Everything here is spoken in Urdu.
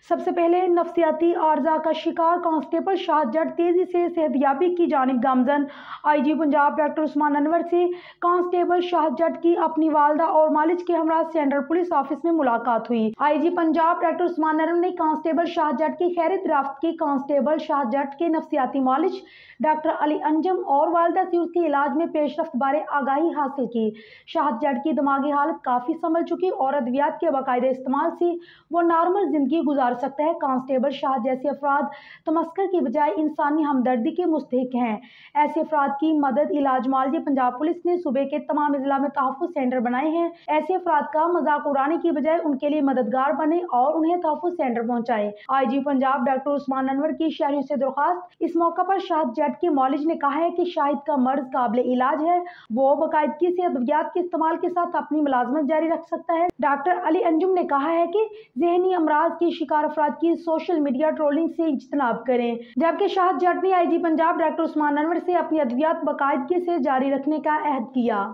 سب سے پہلے نفسیاتی عارضہ کا شکار کانسٹیبل شاہد جٹ تیزی سے صحتیابی کی جانب گامزن۔ آئی جی پنجاب ڈاکٹر عثمان انور سے کانسٹیبل شاہد جٹ کی اپنی والدہ اور مالج کے ہمراہ سینٹرل پولیس آفس میں ملاقات ہوئی۔ آئی جی پنجاب ڈاکٹر عثمان انور نے کانسٹیبل شاہد جٹ کی خیر دریافت کی۔ کانسٹیبل شاہد جٹ کے نفسیاتی معالج ڈاکٹر علی انجم اور والدہ سے اس کے علاج میں پیش رفت بارے آگاہی حاصل کی۔ شاہد جٹ کی دماغی حالت کافی سنبھل چکی اور ادویات کے باقاعدہ استعمال سے وہ نارمل زندگی گزار سکتا ہے۔ کانسٹیبل شاہد جیسے افراد تمسخر کی بجائے انسانی ہمدردی کے مستحق ہیں۔ ایسے افراد کی مدد علاج معالجے پنجاب پولیس نے صوبے کے تمام اضلاع میں تحفظ سینٹر بنائے ہیں۔ ایسے افراد کا مذاق اڑانے کی بجائے ان کے لیے مددگار بنے اور انہیں تحفظ سینٹر پہنچائیں۔ آئی جی پنجاب ڈاکٹر عثمان انور کی شہریوں سے درخواست۔ اس موقع پر شاہد جٹ کے معالج نے کہا ہے کہ شاہد کا مرض قابل علاج ہے، وہ باقاعدگی سے ادویات کے استعمال کے ساتھ اپنی ملازمت جاری رکھ سکتا ہے۔ ڈاکٹر علی انجم نے کہا ہے کہ ذہنی امراض کے شکار افراد کی سوشل میڈیا ٹرولنگ سے اجتناب کریں، جبکہ شاہد جٹ نے آئی جی پنجاب ڈاکٹر عثمان انور سے اپنی ادویات باقاعدگی سے جاری رکھنے کا عہد کیا۔